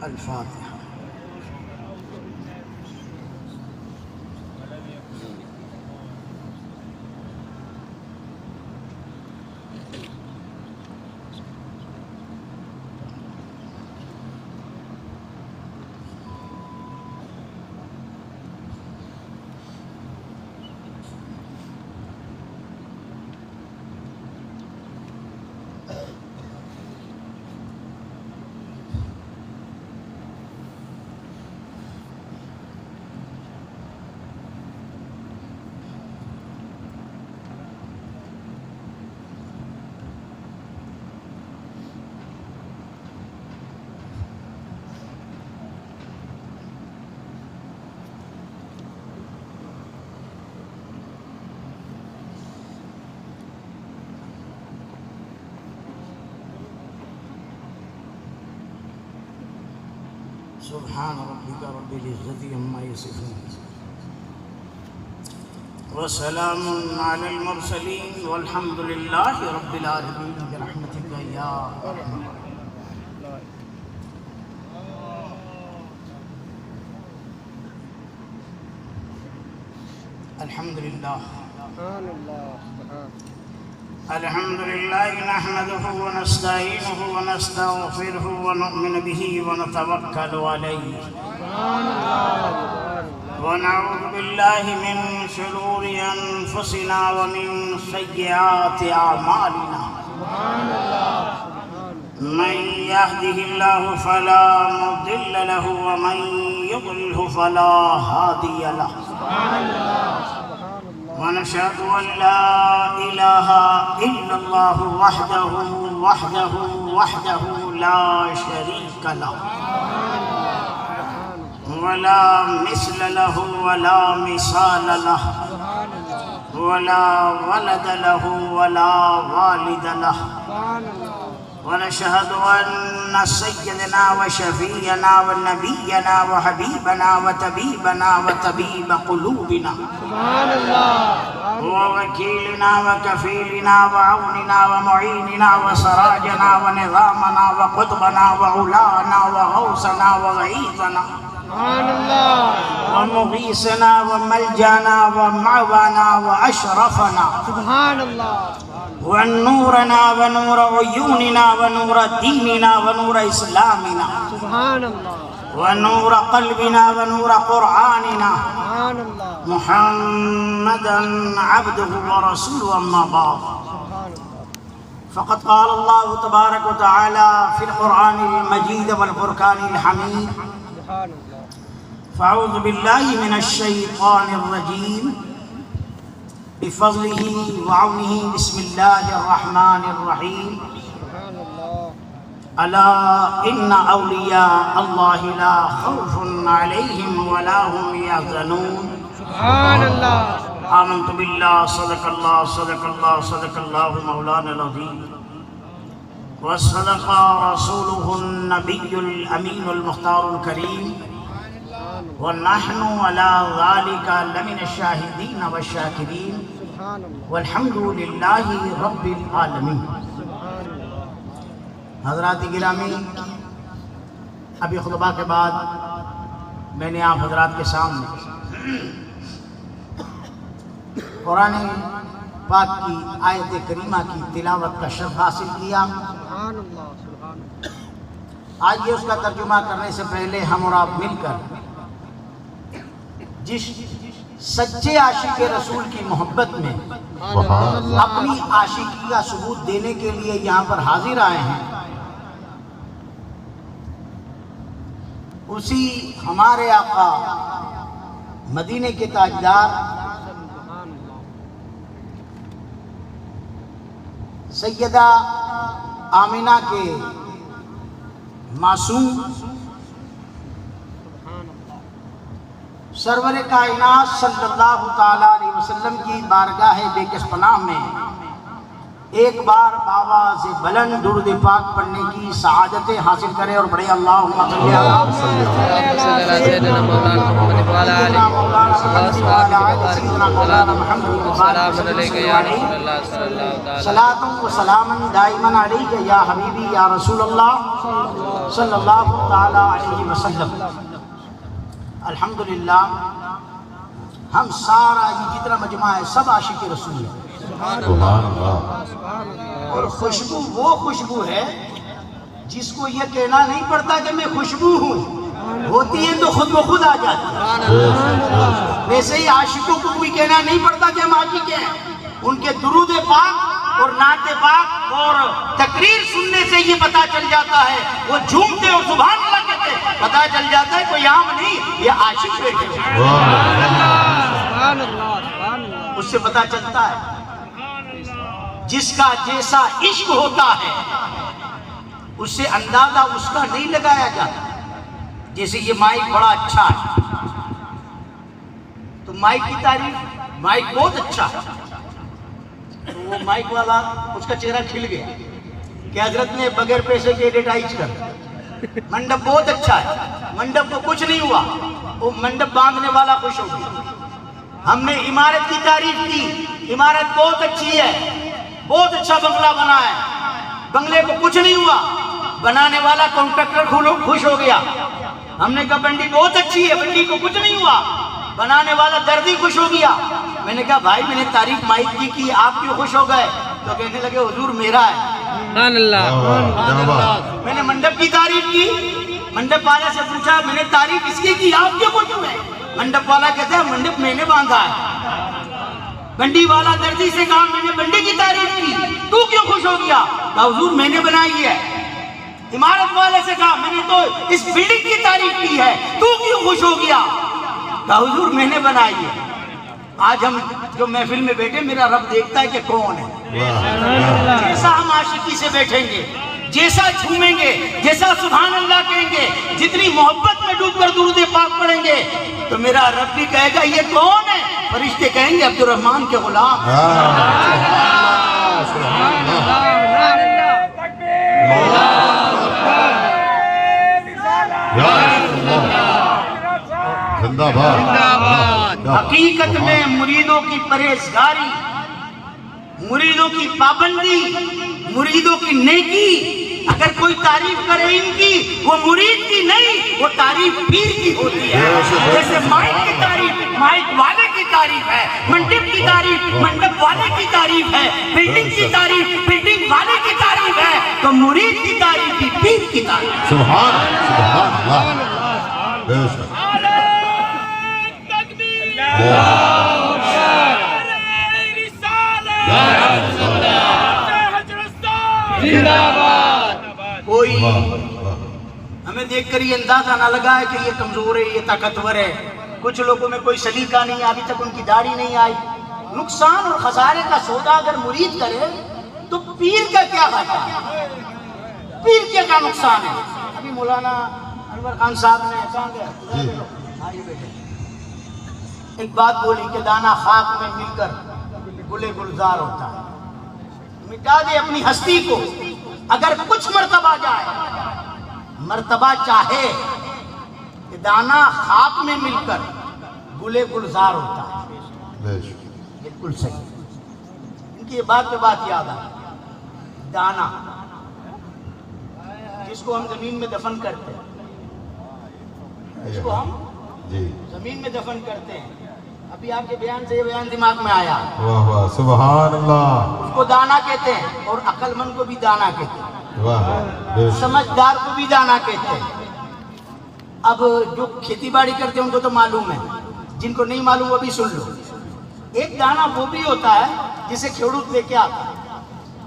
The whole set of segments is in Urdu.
الفاتحہ۔ سبحان ربك رب العزة عما يصفون وسلام على المرسلين والحمد لله رب العالمين برحمتك يا أرحم الراحمين۔ الحمد لله الحمد لله نحمده ونستعينه ونستغفره ونؤمن به ونتوكل عليه ونعوذ بالله من شرور أنفسنا ومن سيئات أعمالنا من يهده الله فلا مضل له ومن يضلل فلا هادي له ونشهد أن لا إله إلا الله وحده لا شريك له ولا مثل له ولا مثال له ولا ولد له ولا والد له ونشهد أن سيدنا وشفينا ونبينا وحبيبنا وطبيبنا وطبيب قلوبنا ووكيلنا وكفيلنا وعوننا ومعيننا وسراجنا ونظامنا وقطبنا وعلانا وغوثنا وغيثنا ومغيثنا وملجانا ومعوانا وأشرفنا ونورنا ونور عيوننا ونور ديننا ونور إسلامنا ونور قلبنا ونور قرآننا محمدا عبده ورسوله أما بعد فقد قال الله تبارك وتعالى في القرآن المجيد والفرقان الحميد فأعوذ بالله من الشيطان الرجيم بفضله وعونه بسم الله الرحمن الرحيم ألا إن أولياء الله لا خوف عليهم ولا هم يحزنون سبحان الله آمنت بالله صدق الله مولانا العظيم وصدق رسوله النبي الأمين المختار الكريم ونحن على ذلك لمن الشاهدين والشاكرين والحمد لله رب العالمين۔ حضرات گرامی، ابھی خطبہ کے بعد میں نے آپ حضرات کے سامنے قرآن پاک کی آیت کریمہ کی تلاوت کا شرف حاصل کیا۔ آج یہ اس کا ترجمہ کرنے سے پہلے ہم اور آپ مل کر جس سچے عاشق رسول کی محبت میں اپنی عاشقی کا ثبوت دینے کے لیے یہاں پر حاضر آئے ہیں، اسی ہمارے آقا مدینے کے تاجدار سیدہ آمنہ کے معصوم سرور کائنات صلی اللہ تعالیٰ علیہ وسلم کی بارگاہ بے کس پناہ میں ایک بار بابا سے بلند درود پاک پڑھنے کی سعادتیں حاصل کرے اور بڑے اللہم صلی علی سیدنا مولانا محمد وعلی آلہ وصحبہ سلام علیکم یا رسول اللہ صلی اللہ تعالی صلاۃ و سلام دائما علیک یا حبیبی یا رسول اللہ صلی اللہ تعالی علیہ وسلم۔ الحمدللہ ہم سارا یہ جتنا مجمع ہے سب عاشق رسول ہے، اور خوشبو وہ خوشبو ہے جس کو یہ کہنا نہیں پڑتا کہ میں خوشبو ہوں، ہوتی ہے تو خود بخود آ جاتی ہے۔ ویسے ہی عاشقوں کو کوئی کہنا نہیں پڑتا کہ ہم عاشق ہیں، ان کے درود پاک اور نعت پاک اور تقریر سننے سے یہ پتا چل جاتا ہے، وہ جھومتے اور سبحان اللہ کہتے ہیں، پتا چل جاتا ہے کوئی عام نہیں، یہ عاشق بیٹھے ہیں، اس سے پتا چلتا ہے۔ جس کا جیسا عشق ہوتا ہے اس سے اندازہ اس کا نہیں لگایا جاتا۔ جیسے یہ مائک بڑا اچھا ہے تو مائک کی تعریف، مائک بہت اچھا ہے، تو وہ مائک والا اس کا چہرہ کھل گیا کہ حضرت نے بغیر پیسے کے ایڈورٹائز کر۔ منڈپ بہت اچھا ہے، منڈپ کو کچھ نہیں ہوا، وہ منڈپ باندھنے والا خوش ہو گیا۔ ہم نے عمارت کی تعریف کی، عمارت بہت اچھی ہے، بہت اچھا بنگلہ بنا ہے، بنگلے کو کچھ نہیں ہوا، بنانے والا کانٹریکٹر خوش ہو گیا۔ ہم نے کہا بنڈی بہت اچھی ہے، بنڈی کو کچھ نہیں ہوا، بنانے والا دردی خوش ہو گیا۔ میں نے کہا بھائی میں نے تعریف مائک کی آپ کیوں خوش ہو گئے؟ تو کہنے لگے حضور میرا ہے۔ میں نے منڈپ کی تعریف کی، منڈپ والے سے پوچھا میں نے تعریف اس کی آپ کیوں خوش ہوئے؟ منڈپ والا کہتا ہے منڈپ میں نے باندھا ہے۔ بنڈی والا دردی سے کہا میں نے بنڈی کی تعریف کی، تو کیوں خوش ہو گیا؟ کہا حضور میں نے بنائی ہے۔ عمارت والے سے کہا میں نے تو اس بلڈنگ کی تعریف کی ہے، تو کیوں خوش ہو گیا؟ کہا حضور میں نے بنائی ہے۔ آج ہم جو محفل میں بیٹھے میرا رب دیکھتا ہے کہ کون ہے۔ جیسا ہم عاشقی سے بیٹھیں گے، جیسا جھومیں گے، جیسا سبحان اللہ کہیں گے، جتنی محبت میں ڈوب کر درود پاک پڑھیں گے تو میرا رب بھی کہے گا یہ کون ہے؟ فرشتے کہیں گے عبد الرحمن کے غلام۔ حقیقت میں مریدوں کی پرہیزگاری، مریدوں کی پابندی، مریدوں کی نیکی، اگر کوئی تعریف کرے ان کی وہ مرید کی نہیں، وہ تعریف پیر کی ہوتی ہے۔ جیسے مائک کی تعریف مائک والے کی تعریف ہے، منڈپ کی تعریف منڈپ والے کی تعریف ہے، بلڈنگ کی تعریف بلڈنگ والے کی تعریف ہے، تو مرید کی تعریف بھی پیر کی تعریف۔ سبحان اللہ، بے شک۔ کوئی ہمیں دیکھ کر یہ اندازہ نہ لگا ہے کہ یہ کمزور ہے، یہ طاقتور ہے۔ کچھ لوگوں میں کوئی سلیقہ نہیں، ابھی تک ان کی داڑھی نہیں آئی۔ نقصان اور خسارے کا سودا اگر مرید کرے تو پیر کا کیا گھاٹا ہے؟ پیر کے کا نقصان ہے؟ ابھی مولانا انور خان صاحب نے کہاں گیا ایک بات بولی کہ دانا خاک میں مل کر گلے گلزار ہوتا ہے۔ مٹا دے اپنی ہستی کو، اگر کچھ مرتبہ جائے، مرتبہ چاہے کہ دانا خاک میں مل کر گلے گلزار ہوتا ہے۔ بالکل صحیح، ان کی یہ بات پہ بات یاد آئی۔ دانا جس کو ہم زمین میں دفن کرتے ہیں، جس کو ہم زمین میں دفن کرتے ہیں، ابھی آپ کے بیان سے یہ بیان دماغ میں آیا، واہ واہ سبحان اللہ، اس کو دانا کہتے ہیں، اور عقل مند کو بھی دانا کہتے ہیں، سمجھدار کو بھی دانا کہتے ہیں۔ اب جو کھیتی باڑی کرتے ہیں ان کو تو معلوم ہے، جن کو نہیں معلوم وہ بھی سن لو۔ ایک دانا وہ بھی ہوتا ہے جسے کھیڑوت لے کے آتا ہے،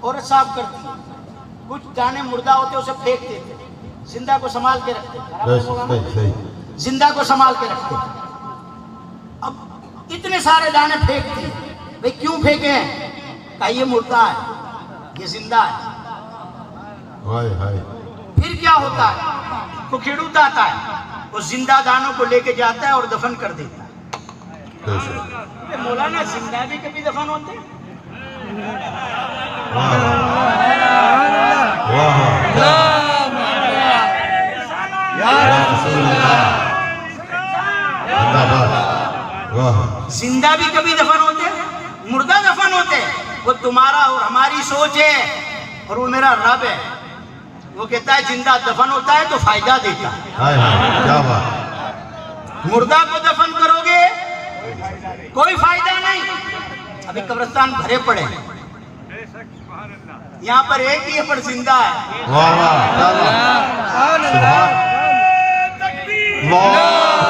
عورت صاف کرتی ہے، کچھ دانے مردہ ہوتے اسے پھینک دیتے، زندہ کو سنبھال کے رکھتے، زندہ کو سنبھال کے رکھتے۔ اب اتنے سارے دانے پھینکتے ہیں، بھئی کیوں پھینکے ہیں؟ کہا یہ مردہ ہے، یہ زندہ ہے۔ پھر کیا ہوتا ہے؟ وہ کھیڑوت آتا ہے، وہ زندہ دانوں کو لے کے جاتا ہے اور دفن کر دیتا ہے۔ مولانا زندہ بھی کبھی دفن ہوتے ہیں؟ زندہ بھی کبھی دفن ہوتے ہیں، مردہ دفن ہوتے ہیں. وہ تمہارا اور ہماری سوچ ہے اور وہ میرا رب ہے. وہ کہتا ہے زندہ دفن ہوتا ہے تو فائدہ دیتا ہے. ہائے ہائے کیا بات. مردہ کو دفن کرو گے کوئی فائدہ نہیں. ابھی قبرستان بھرے پڑے ہیں، یہاں پر ایک ہی ہے پر زندہ ہے. واہ واہ کیا بات. سبحان اللہ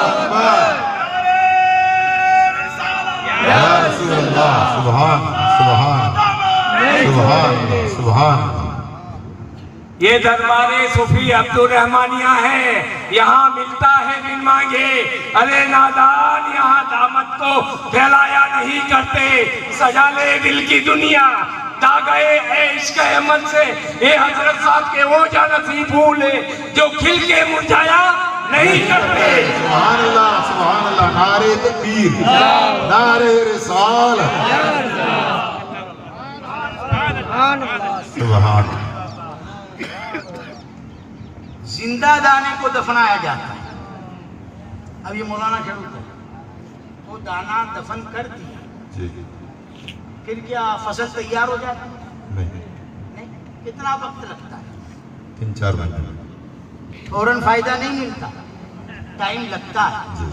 اکبر. یا رسول اللہ. سبحان سبحان سبحان سبحان. یہ دربار صوفی عبد الرحمانیہ ہے، یہاں ملتا ہے بن مانگے. ارے نادان یہاں دامت کو پھیلایا نہیں کرتے، سجا لے دل کی دنیا دا گئے عشق احمد سے. اے حضرت صاحب کے وہ جانسی پھول جو کھل کے مرجھایا نہیں کرتے. سبحان اللہ سبحان اللہ. نعرہ تکبیر، نعرہ رسالت. سبحان. زندہ دانے کو دفنایا جاتا ہے. اب یہ مولانا کھڑو ہے، وہ دانا دفن کر دیا، جی پھر کیا فصل تیار ہو جاتا ہے؟ نہیں، نہیں. کتنا وقت لگتا ہے؟ 3-4 مہینے. فوراً فائدہ نہیں ملتا، ٹائم لگتا ہے. جی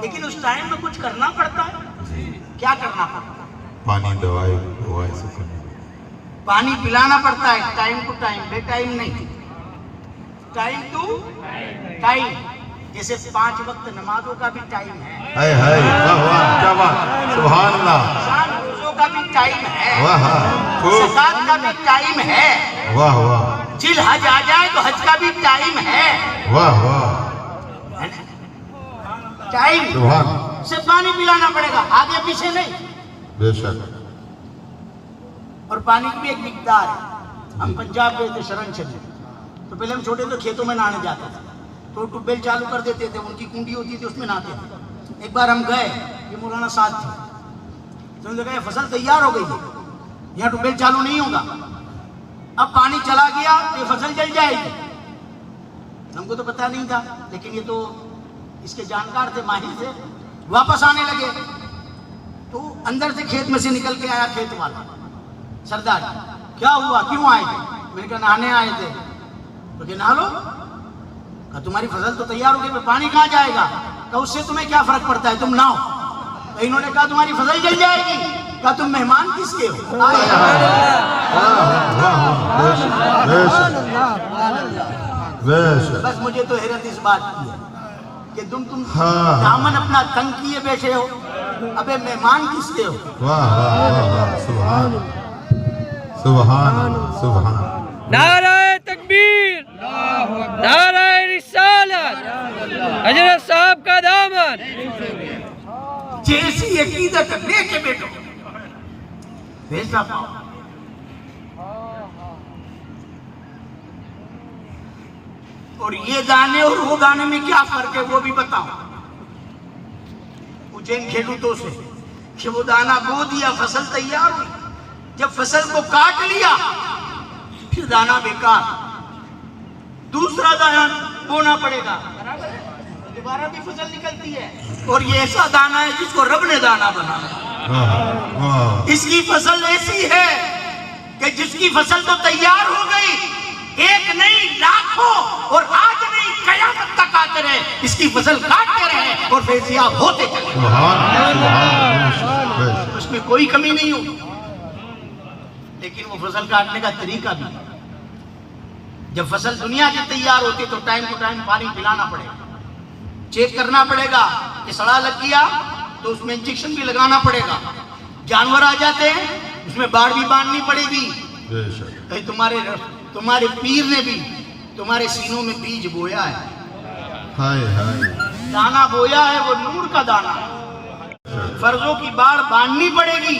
لیکن اس ٹائم میں کچھ کرنا پڑتا ہے. جی. کیا کرنا پڑتا ہے؟ پانی دوائی سکون. پانی پلانا پڑتا ہے ٹائم ٹو ٹائم، بے ٹائم نہیں. Time to time. جیسے 5 وقت نمازوں کا بھی ٹائم ہے، ہائے ہائے واہ واہ کیا بات. سبحان اللہ. شان روزوں کا بھی ٹائم ہے، واہ خوب. زکات کا بھی ٹائم ہے، واہ واہ جل حج آ جائے تو حج کا بھی ٹائم ہے. واہ واہ. ٹائم سبحان. سے پانی پلانا پڑے گا، آگے پیچھے نہیں. بے شک. اور پانی کی بھی ایک مقدار ہے. ہم پنجاب گئے تھے شرن چلے، تو پہلے ہم چھوٹے تو کھیتوں میں نہانے جاتے تھے، تو ٹیوب ویل چالو کر دیتے تھے، ان کی کنڈی ہوتی تھی اس میں نہاتے تھے. ایک بار ہم گئے، یہ مولانا ساتھ تھے، تو انہوں نے کہا فصل تیار ہو گئی ہے، یہاں ٹیوب ویل چالو نہیں ہوگا، اب پانی چلا گیا یہ فصل جل جائے گی. ہم کو تو پتہ نہیں تھا، لیکن یہ تو اس کے جانکار تھے، ماہر تھے. واپس آنے لگے تو اندر سے کھیت میں سے نکل کے آیا کھیت والا. سردار کیا ہوا، کیوں آئے تھے؟ میں نے کہا نہانے آئے تھے. تو کہ نہا لو. کہا تمہاری فصل تو تیار ہو گئی، پانی کہاں جائے گا؟ کہا اس سے تمہیں کیا فرق پڑتا ہے، تم نہاؤ. انہوں نے کہا تمہاری فصل جل جائے گی. کہا تم مہمان کس کے ہو؟ بس مجھے تو حیرت اس بات کی ہے کہ تم دامن اپنا تنگ کیے بیٹھے ہو، ابے مہمان کس کے ہو؟ واہ واہ واہ. سبحان سبحان سبحان. نعرہ تکبیر، نعرہ رسالت، حضرت صاحب کا دامن. جیسی عقیدت لے کے بیٹھو ویسا پاؤ. اور یہ دانے اور وہ دانے میں کیا فرق ہے وہ بھی بتاؤ. اجین کھیلو تو سے کہ وہ دانا بو دیا، فصل تیار ہوئی، جب فصل کو کاٹ لیا پھر دانا بیکار، دوسرا دانا بونا پڑے گا، دوبارہ بھی فصل نکلتی ہے. اور یہ ایسا دانا ہے جس کو رب نے دانا بنایا. اس کی فصل ایسی ہے کہ جس کی فصل تو تیار ہو گئی، ایک نہیں لاکھوں اور آج نہیں قیامت تک آتے رہے اس کی فصل کاٹتے رہے اور فیضیاب ہوتے چلے. اس میں کوئی کمی نہیں ہو. لیکن وہ فصل کاٹنے کا طریقہ بھی ہے. جب فصل دنیا کی تیار ہوتی تو ٹائم ٹو ٹائم پانی پلانا پڑے گا، چیک کرنا پڑے گا کہ سڑا لگ گیا تو اس میں انجیکشن بھی لگانا پڑے گا. جانور آ جاتے ہیں اس میں باڑ بھی باندھنی پڑے گی. تمہارے پیر نے بھی تمہارے سینوں میں بیج بویا ہے، دانا بویا ہے، وہ نور کا دانا ہے. فرضوں کی باڑ باندھنی پڑے گی.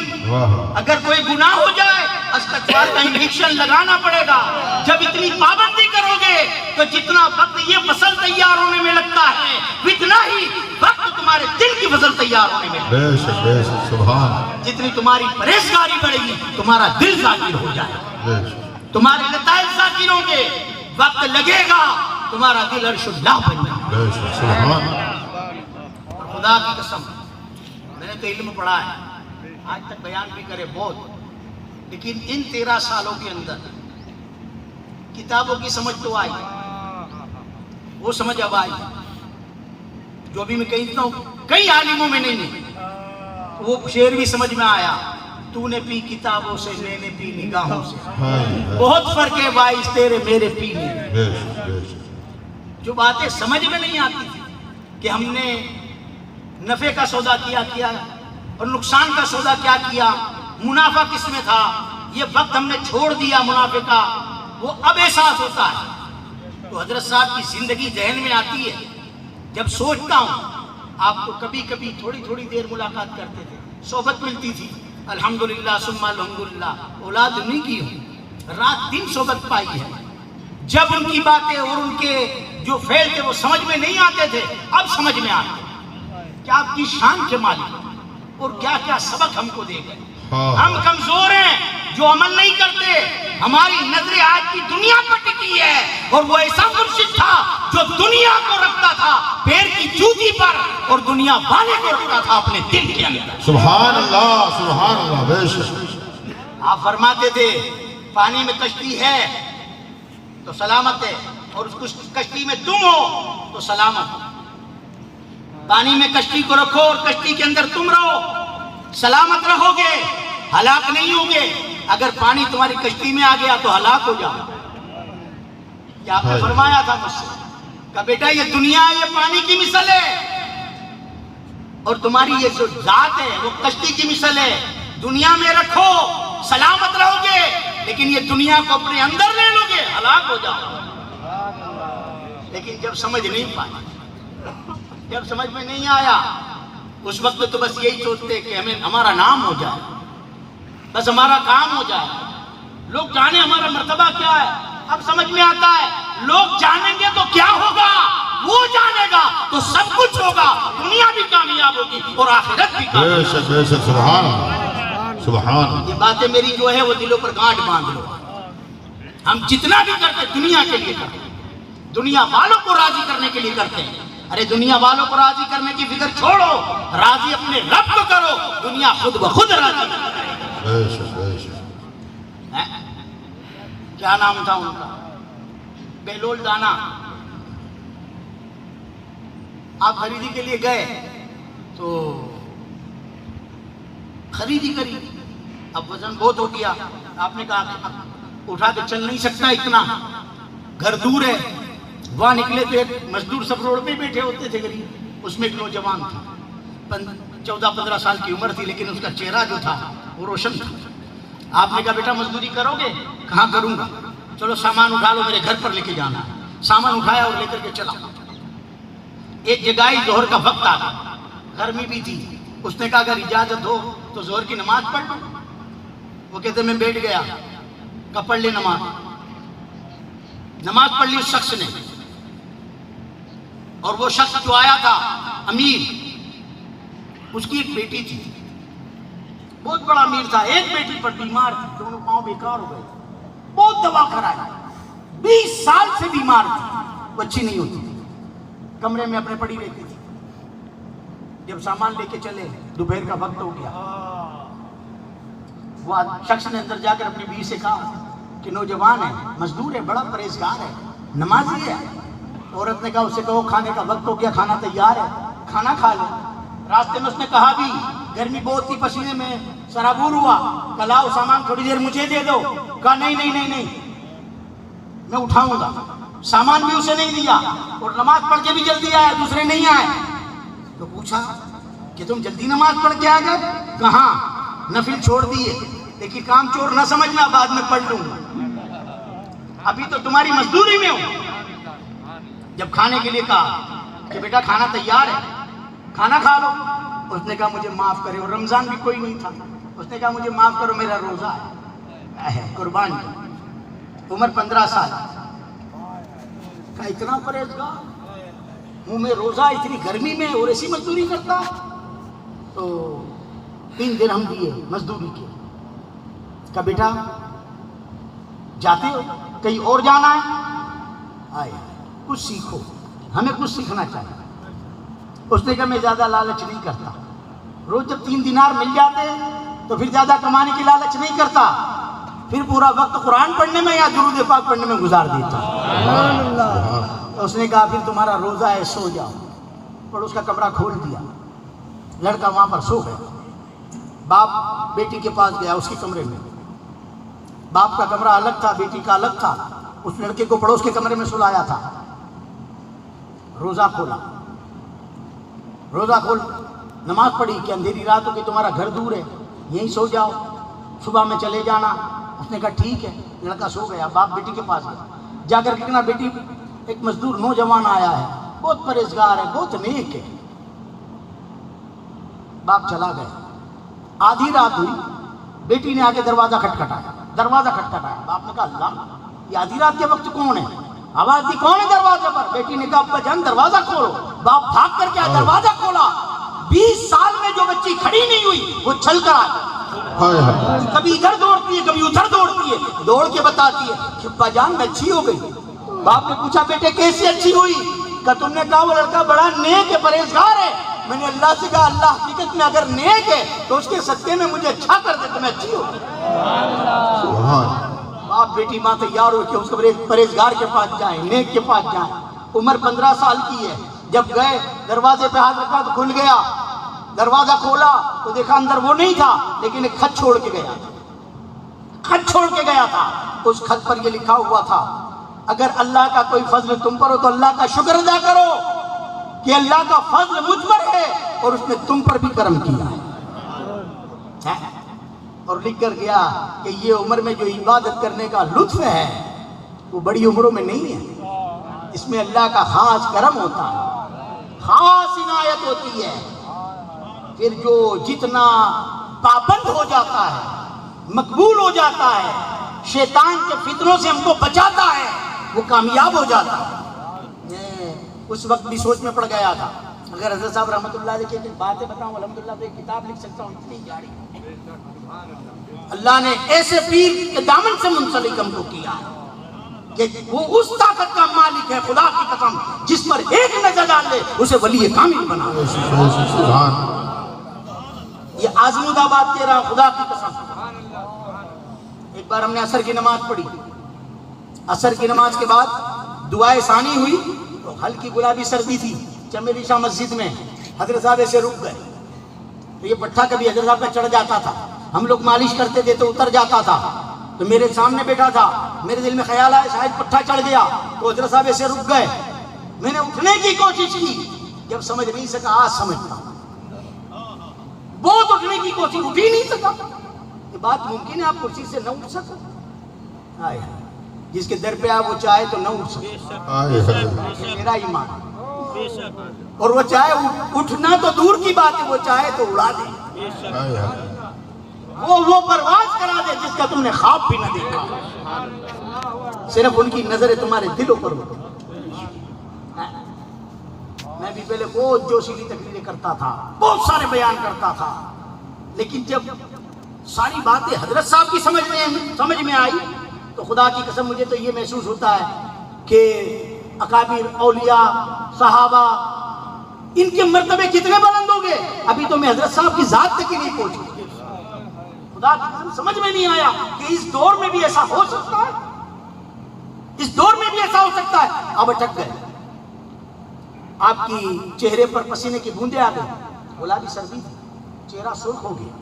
اگر کوئی گناہ ہو جائے استغفار کا انجیکشن لگانا پڑے گا. جب اتنی پابندی کرو گے تو جتنا وقت یہ فصل تیار ہونے میں لگتا ہے اتنا ہی وقت تمہارے دل کی فصل تیار ہونے میں لگتا ہے. جتنی تمہاری پرہیزگاری بڑھے گی تمہارا دل ذاکر ہو جائے گا، تمہارے نتائج ذاکر ہوں گے. وقت لگے گا تمہارا دل عرش اللہ بن جائے گا. خدا کی قسم میں نے تو علم پڑھا ہے، آج تک بیان بھی کرے بہت، لیکن ان 13 سالوں کے اندر کتابوں کی سمجھ تو آئی، وہ سمجھ اب آئی جو بھی میں کہتا ہوں کئی عالموں میں نہیں ہے، وہ شعر بھی سمجھ میں آیا، تو نے پی کتابوں سے میں نے پی نگاہوں سے، بہت فرق ہے باعث تیرے میرے پینے، جو باتیں سمجھ میں نہیں آتی تھی کہ ہم نے نفع کا سودا کیا اور نقصان کا سودا کیا، منافع کس میں تھا، یہ وقت ہم نے چھوڑ دیا منافع کا، وہ اب احساس ہوتا ہے۔ تو حضرت صاحب کی زندگی ذہن میں آتی ہے، جب سوچتا ہوں، آپ کو کبھی کبھی تھوڑی دیر ملاقات کرتے تھے، صحبت ملتی تھی، الحمدللہ ثم الحمدللہ، اولاد نہیں کی ہوں، رات دن صحبت پائی ہے، جب ان کی باتیں اور ان کے جو فعل تھے وہ سمجھ میں نہیں آتے تھے، اب سمجھ میں آتے کہ آپ کی شان کے مالک اور کیا کیا سبق ہم کو دے گئے۔ ہم کمزور ہیں جو عمل نہیں کرتے، ہماری نظریں آج کی دنیا پر ٹکی ہے، اور وہ ایسا مرشد تھا جو دنیا کو رکھتا تھا پیر کی جوتی پر اور دنیا والے کو رکھتا تھا اپنے دل کے اندر۔ سبحان اللہ بے شک۔ آپ فرماتے تھے پانی میں کشتی ہے تو سلامت ہے، اور اس کشتی میں تم ہو تو سلامت ہو۔ پانی میں کشتی کو رکھو اور کشتی کے اندر تم رہو، سلامت رہو گے، ہلاک نہیں ہوگے۔ اگر پانی تمہاری کشتی میں آ گیا تو ہلاک ہو جاؤ۔ کیا آپ نے فرمایا تھا مجھ سے کہ بیٹا یہ دنیا یہ پانی کی مثل ہے، اور تمہاری یہ جو ذات ہے وہ کشتی کی مثل ہے، دنیا میں رکھو سلامت رہو گے، لیکن یہ دنیا کو اپنے اندر لے لو گے ہلاک ہو جاؤ۔ لیکن جب سمجھ نہیں پائی، جب سمجھ میں نہیں آیا، اس وقت تو بس یہی سوچتے کہ ہمارا نام ہو جائے، بس ہمارا کام ہو جائے، لوگ جانے ہمارا مرتبہ کیا ہے۔ اب سمجھ میں آتا ہے لوگ جانیں گے تو کیا ہوگا، وہ جانے گا تو سب کچھ ہوگا، دنیا بھی کامیاب ہوگی اور آخرت بھی کامیاب ہوگی۔ بے شک سبحان اللہ سبحان اللہ۔ یہ باتیں میری جو ہے وہ دلوں پر گانٹھ باندھ لو۔ ہم جتنا بھی کرتے دنیا کے لیے کرتے ہیں، دنیا والوں کو راضی کرنے کے لیے کرتے ہیں۔ ارے دنیا والوں کو راضی کرنے کی فکر چھوڑو، راضی اپنے رب کو کرو، دنیا خود بخود راضی بے شک کیا نام تھا ان کا؟ بیلول دانا۔ آپ خریدی کے لیے گئے تو خریدی کری، اب وزن بہت ہو گیا، آپ نے کہا اٹھا کے چل نہیں سکتا اتنا، گھر دور ہے۔ وہاں نکلے تو ایک مزدور سب روڈ پہ بیٹھے ہوتے تھے غریب، اس میں ایک نوجوان تھا، 14-15 سال کی عمر تھی، لیکن اس کا چہرہ جو تھا وہ روشن تھا۔ آپ نے کہا بیٹا مزدوری کرو گے؟ کہاں کروں گا، چلو سامان اٹھا لو، میرے گھر پر لے کے جانا ہے۔ سامان اٹھایا اور لے کر کے چلا۔ ایک جگہ ظہر کا وقت آ گیا، گرمی بھی تھی، اس نے کہا اگر اجازت ہو تو ظہر کی نماز پڑھ لوں۔ وہ کہتے میں بیٹھ گیا، کہا پڑھ لے نماز پڑھ لی اس شخص نے۔ اور وہ شخص جو آیا تھا امیر، اس کی ایک بیٹی تھی، بہت بڑا امیر تھا، ایک بیٹی پر بیمار تھی، دونوں پاؤں بیکار ہو گئے، بہت دوا کرائی، 20 سال سے بیمار تھی، وہ اچھی نہیں ہوتی تھی، کمرے میں اپنے پڑی رہتی تھی۔ جب سامان لے کے چلے، دوپہر کا وقت ہو گیا، وہ شخص نے اندر جا کر اپنی بیوی سے کہا کہ نوجوان ہے، مزدور ہے، بڑا پرہیزگار ہے، نمازی ہے۔ عورت نے کہا اس سے کہو کھانے کا وقت ہو گیا، کھانا تیار ہے، کھانا کھا لے۔ راستے میں اس نے کہا بھی گرمی بہت تھی، پسینے میں سرابور ہوا، کہا لاؤ سامان تھوڑی دیر مجھے دے دو۔ کہا نہیں میں اٹھاؤں گا۔ سامان بھی اسے نہیں دیا، اور نماز پڑھ کے بھی جلدی آیا، دوسرے نہیں آئے۔ تو پوچھا کہ تم جلدی نماز پڑھ کے آ گئے؟ کہاں نفل چھوڑ دیے، لیکن کام چور نہ سمجھنا، بعد میں پڑھ لوں گا، ابھی تو تمہاری مزدوری میں ہوں۔ جب کھانے کے لیے کہا کہ بیٹا کھانا تیار ہے، کھانا کھا لو، اس نے کہا مجھے معاف کرے، اور رمضان بھی کوئی نہیں تھا، اس نے کہا مجھے معاف کرو، میرا روزہ ہے، قربان کی عمر 15 سال۔ کہا اتنا پرہیزگار، منہ میں روزہ، اتنی گرمی میں اور ایسی مزدوری کرتا؟ تو 3 درہم دیے مزدوری کے۔ کہا بیٹا جاتے ہو کہیں اور جانا ہے؟ آئے کچھ سیکھو، ہمیں کچھ سیکھنا چاہیے۔ اس نے کہا میں زیادہ لالچ نہیں کرتا، روز جب 3 دینار مل جاتے تو پھر زیادہ کمانے کی لالچ نہیں کرتا، پھر پورا وقت قرآن پڑھنے میں یا درود پاک پڑھنے میں گزار دیتا۔ تو اس نے کہا پھر تمہارا روزہ ہے، سو جاؤ۔ اور اس کا کمرہ کھول دیا، لڑکا وہاں پر سو گیا۔ باپ بیٹی کے پاس گیا، اس کے کمرے میں۔ باپ کا کمرہ الگ تھا، بیٹی کا الگ تھا۔ اس لڑکے کو پڑوس کے کمرے میں سلایا تھا۔ روزہ کھولا، روزہ کھول نماز پڑھی کہ اندھیری رات ہو کہ تمہارا گھر دور ہے، یہیں سو جاؤ، صبح میں چلے جانا۔ اس نے کہا ٹھیک ہے۔ لڑکا سو گیا، باپ بیٹی کے پاس گیا، جا کر کہنا بیٹی ایک مزدور نوجوان آیا ہے، بہت پرہیزگار ہے، بہت نیک ہے۔ باپ چلا گیا۔ آدھی رات ہوئی، بیٹی نے آ کے دروازہ کھٹکھٹایا، دروازہ کھٹکھٹایا۔ باپ نے کہا اللہ، یہ آدھی رات کے وقت کون ہے؟ آواز دی کون ہے دروازے پر؟ بیٹی نے کہا ابا جان دروازہ کھولو۔ باپ بھاگ کر کے دروازہ کھولا۔ 20 سال میں جو بچی کھڑی نہیں ہوئی وہ چل کر آئی، کبھی ادھر دوڑتی ہے کبھی ادھر دوڑتی ہے، دوڑ کے بتاتی ہے کہ ابا جان میں اچھی ہو گئی۔ باپ نے پوچھا بیٹے کیسے اچھی ہوئی؟ کہ تم نے کہا وہ لڑکا بڑا نیک ہے، پرہیزگار ہے۔ میں نے اللہ سے کہا اللہ حقیقت میں اگر نیک ہے تو اس کے صدقے میں مجھے اچھا کر دے تو میں اچھی ہو گئی۔ باپ بیٹی ماں تیار ہو کہ اس پرہیزگار کے پاس جائیں، نیک کے پاس جائیں۔ عمر 15 سال کی ہے۔ جب گئے دروازے پہ ہاتھ رکھا تو کھل گیا، دروازہ کھولا تو دیکھا اندر وہ نہیں تھا لیکن ایک خط چھوڑ کے گیا تھا، خط چھوڑ کے گیا تھا۔ اس خط پر یہ لکھا ہوا تھا اگر اللہ کا کوئی فضل تم پر ہو تو اللہ کا شکر ادا کرو کہ اللہ کا فضل مجھ پر ہے اور اس نے تم پر بھی کرم کیا ہے۔ اور لکھ کر گیا کہ یہ عمر میں جو عبادت کرنے کا لطف ہے وہ بڑی عمروں میں نہیں ہے، اس میں اللہ کا خاص کرم ہوتا ہے، خاص عنایت ہوتی ہے۔ پھر جو جتنا پابند ہو جاتا ہے، مقبول ہو جاتا ہے، شیطان کے فتنوں سے ہم کو بچاتا ہے، وہ کامیاب ہو جاتا ہے۔ میں اس وقت بھی سوچ میں پڑ گیا تھا اگر حضرت صاحب رحمۃ اللہ علیہ کی باتیں بتاؤں الحمدللہ تو ایک کتاب لکھ سکتا ہوں، اتنی جاری۔ اللہ نے ایسے پیر کے دامن سے منسلک ہم کو کیا کہ وہ اس طاقت کا مالک ہے، خدا کی قسم، جس پر ایک نظر ڈال لے اسے ولی کامل بنا۔ یہ آزمود آباد کہہ رہا خدا کی قسم۔ ایک بار ہم نے عصر کی نماز پڑھی، عصر کی نماز کے بعد دعائے ثانی ہوئی تو ہلکی گلابی سردی تھی چمیلی شاہ مسجد میں، حضرت صاحب ایسے رک گئے تو یہ پٹھا کبھی حضرت صاحب پہ چڑھ جاتا تھا، ہم لوگ مالش کرتے تھے تو اتر جاتا تھا، تو میرے سامنے بیٹھا تھا، میرے دل میں خیال آیا شاید پٹھا چڑھ گیا تو حضرت صاحب ایسے رک گئے۔ میں نے اٹھنے کی کوشش کی، جب سمجھ نہیں سکا آج سمجھتا، بہت اٹھنے کی کوشش، اٹھ ہی نہیں سکا۔ یہ بات ممکن ہے آپ کرسی سے نہ اٹھ سکو؟ آئے جس کے در پہ آئے وہ چاہے تو نہ اٹھ سکے، میرا ایمان۔ اور وہ چاہے اٹھنا تو دور کی بات ہے، وہ چاہے تو اڑا دے، وہ پرواز کرا دے جس کا تم نے خواب بھی نہ دیکھا، صرف ان کی نظر تمہارے دلوں پر ہو۔ میں بھی پہلے بہت جوشیلی تقریریں کرتا تھا، بہت سارے بیان کرتا تھا، لیکن جب ساری باتیں حضرت صاحب کی سمجھ میں آئی تو خدا کی قسم مجھے تو یہ محسوس ہوتا ہے کہ اکابر اولیاء صحابہ ان کے مرتبے کتنے بلند ہو گئے، ابھی تو میں حضرت صاحب کی ذات تک ہی نہیں پہنچا۔ خدا کی قسم سمجھ میں نہیں آیا کہ اس دور میں بھی ایسا ہو سکتا ہے، اس دور میں بھی ایسا ہو سکتا ہے۔ اب اٹک گئے، آپ کی چہرے پر پسینے کی بوندیں آ گئی، گلابی سردی تھی، چہرہ سرخ ہو گیا۔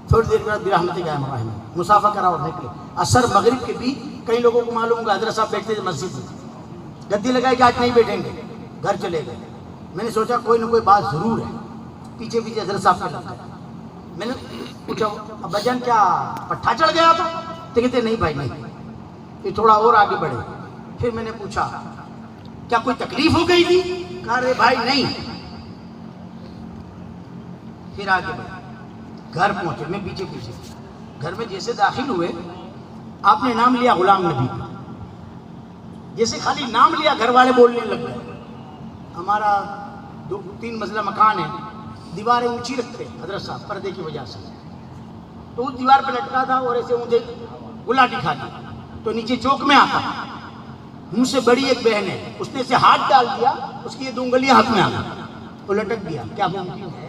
تھوڑی دیر بعد برحمتی گئے مراحم مسافہ کرا اور نکلے۔ عصر مغرب کے بھی کئی لوگوں کو معلوم ہوگا حضرت صاحب بیٹھتے تھے مسجد میں، گدی لگائی کہ آج نہیں بیٹھیں گے، گھر چلے گئے۔ میں نے سوچا کوئی نہ کوئی بات ضرور ہے، پیچھے پیچھے حضرت صاحب کے لگ گئے۔ میں نے پوچھا ابا جان کیا پٹھا چڑھ گیا تھا؟ تو کہتے نہیں بھائی نہیں۔ پھر تھوڑا اور آگے بڑھے، پھر میں نے پوچھا کیا کوئی تکلیف ہو گئی تھی؟ کہا رے بھائی نہیں۔ پھر آگے بڑھے، گھر پہنچے، میں پیچھے پیچھے گھر میں جیسے داخل ہوئے آپ نے نام لیا غلام نبی، جیسے خالی نام لیا گھر والے بولنے لگ گئے۔ ہمارا 2-3 منزلہ مکان ہے، دیواریں اونچی رکھتے حضرت صاحب پردے کی وجہ سے، تو اس دیوار پہ لٹکا تھا اور ایسے مجھے گلاٹی کھاتی تو نیچے چوک میں آتا، مجھ سے بڑی ایک بہن ہے، اس نے اسے ہاتھ ڈال دیا، اس کی یہ 2 انگلیاں ہاتھ میں آ گئی، وہ لٹک گیا۔ کیا ممکن ہے؟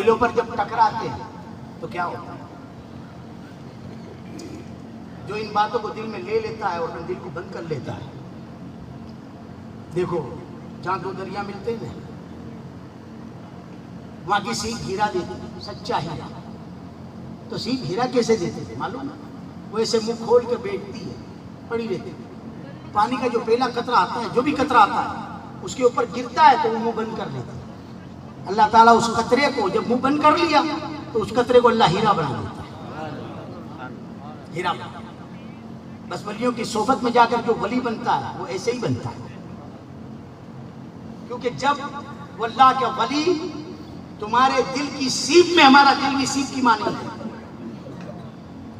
دلوں پر جب ٹکراتے ہیں تو کیا ہوتا ہے؟ جو ان باتوں کو دل میں لے لیتا ہے اور اپنے دل کو بند کر لیتا ہے. دیکھو جہاں دو دریا ملتے ہیں وہاں کی سیکھ ہیرا دیتی، سچا ہیرا. تو سیکھ ہیرا کیسے دیتے تھے معلوم ہے؟ وہ ایسے منہ کھول کے بیٹھتی ہے، پڑی رہتی ہے. پانی کا جو پہلا قطرہ آتا ہے، جو بھی قطرہ آتا ہے اس کے اوپر گرتا ہے تو وہ منہ بند کر لیتا ہے. اللہ تعالیٰ اس قطرے کو جب منہ بند کر لیا تو اس قطرے کو اللہ ہیرا بنا دیتا ہے. ہیرا. بس ولیوں کی صحبت میں جا کر جو ولی بنتا ہے وہ ایسے ہی بنتا ہے. کیونکہ جب وہ اللہ کے ولی تمہارے دل کی سیپ میں، ہمارا دل کی سیپ کی معنی ہے،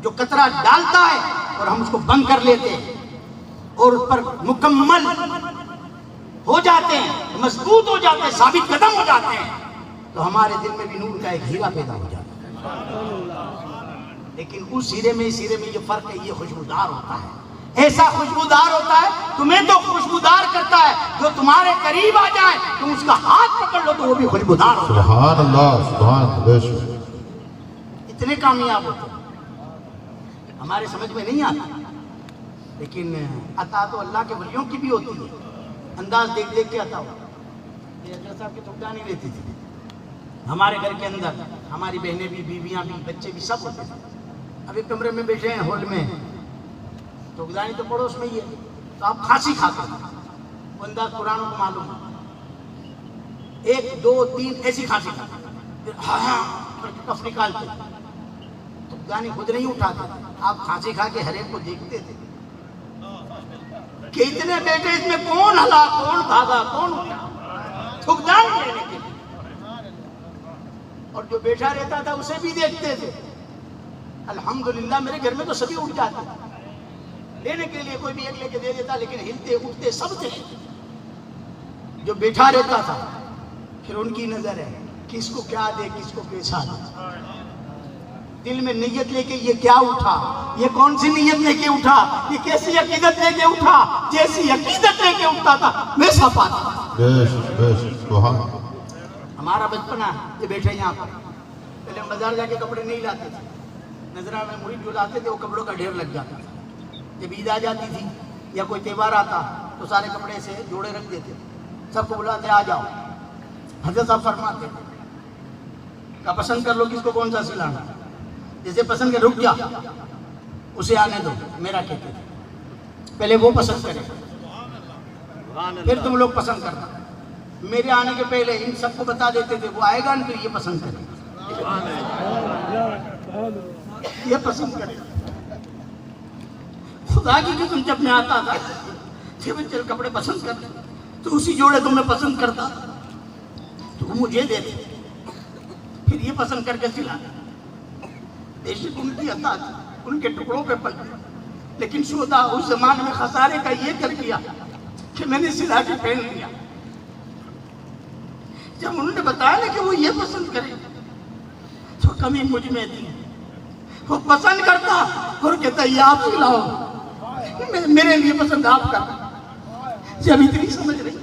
جو قطرہ ڈالتا ہے اور ہم اس کو بند کر لیتے ہیں اور اس پر مکمل ہو جاتے ہیں، مضبوط ہو جاتے ہیں، ثابت قدم ہو جاتے ہیں، تو ہمارے دل میں بھی نور کا ایک ہیرا پیدا ہو جاتا ہے. لیکن اس ہیرے میں اس ہیرے میں یہ فرق ہے، یہ خوشبودار ہوتا ہے. ایسا خوشبودار ہوتا ہے، تمہیں تو خوشبودار کرتا ہے، جو تمہارے قریب آ جائے تم اس کا ہاتھ پکڑ لو تو وہ بھی خوشبودار ہوتا ہے. سبحان اللہ، سبحان اللہ. اتنے کامیاب ہوتے ہیں. ہمارے سمجھ میں نہیں آتا، لیکن عطا تو اللہ کے ولیوں کی بھی ہوتی ہے. انداز دیکھ دیکھ کے عطا ہو. یہ حضرت صاحب کی تھکدانی نہیں لیتی تھی. ہمارے گھر کے اندر ہماری بہنیں بھی، بیویاں بھی، بچے بھی سب ہوتے تھے. اب ایک کمرے میں بیٹھے ہیں ہال میں، تھکدانی تو پڑوس میں ہی ہے، تو آپ کھانسی کھاتے ہیں. وہ انداز قرآن کو معلوم ہے. 1 2 3 ایسی کھانسی کھاتے ہیں، پھر ہاں ہاں کر کے کف نکالتے ہیں. تھکدانی خود نہیں اٹھاتے، آپ کھانسی کھا کے ہر ایک کو دیکھتے تھے کہ اتنے بیٹے اس میں کون ہلا، کون بھاگا، کون اٹھا تھکدانی لینے کے لیے. اور جو بیٹھا رہتا تھا اسے بھی دیکھتے تھے. الحمدللہ میرے گھر میں تو سبھی اٹھ جاتے لینے کے لیے، کوئی بھی ایک لے کے دے دیتا، لیکن ہلتے اٹھتے سب تھے. جو بیٹھا رہتا تھا پھر ان کی نظر ہے کس کو کیا دے، کس کو کیسا دے. دل میں نیت لے کے یہ کیا اٹھا، یہ کون سی نیت لے کے اٹھا، یہ کیسی عقیدت لے کے اٹھا، جیسی عقیدت لے کے اٹھتا تھا ویسا پاتا. ہمارا بچپنا یہ بیٹھے یہاں پر، پہلے ہم بازار جا کے کپڑے نہیں لاتے تھے، نظرہ میں مرید جو لاتے تھے وہ کپڑوں کا ڈھیر لگ جاتا تھا. جب عید آ جاتی تھی یا کوئی تہوار آتا تو سارے کپڑے سے جوڑے رکھ دیتے، سب کو بلاتے آ جاؤ. حضرت صاحب فرماتے کہ پسند کر لو کس کو کون سا سلانا، جسے پسند کر رک جا اسے آنے دو. میرا کہتے تھے پہلے وہ پسند کرے پھر تم لوگ پسند کرنا. میرے آنے کے پہلے ان سب کو بتا دیتے تھے وہ آئے گا ان پھر یہ پسند کرے، یہ پسند کرے. خدا کی قسم جب میں آتا تھا کہ میں چل کپڑے پسند کرتا تو اسی جوڑے تو میں پسند کرتا تو وہ مجھے دیتے، پھر یہ پسند کر کے سلاتا. بیشک ان کی عطا تھی، ان کے ٹکڑوں پہ پل. لیکن سودا اس زمانے میں خسارے کا یہ کر دیا کہ میں نے سلا کے پہن لیا. جب انہوں نے بتایا نا کہ وہ یہ پسند کرے تو کمی مجھ میں تھی. وہ پسند کرتا اور کہتا یہ آپ سلاؤ، میرے لیے پسند آپ کرنا. جب اتنی سمجھ رہی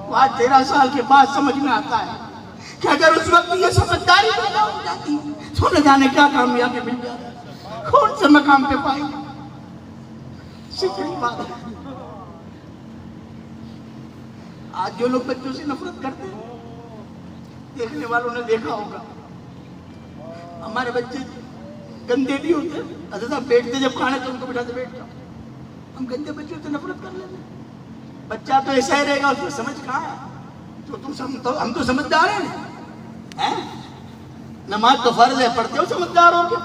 وہ آج 13 سال کے بعد سمجھ میں آتا ہے کہ اگر اس وقت یہ سمجھداری پیدا ہو جاتی تو نہ جانے کیا کامیابی مل جاتی، کون سے مقام پہ پائی. سکری بات ہے. آج جو لوگ بچوں سے نفرت کرتے ہیں، دیکھنے والوں نے دیکھا ہوگا ہمارے بچے گندے بھی ہوتے. حضرت صاحب بیٹھتے جب کھانے تو ان کو بٹھاتے بیٹھ جاؤ. ہم گندے بچوں سے نفرت کر لیتے. بچہ تو ایسا ہی رہے گا، اس میں سمجھ کہاں ہے. ہم تو سمجھدار ہیں. نماز تو فرض ہے، پڑھتے ہو سمجھدار ہو کے،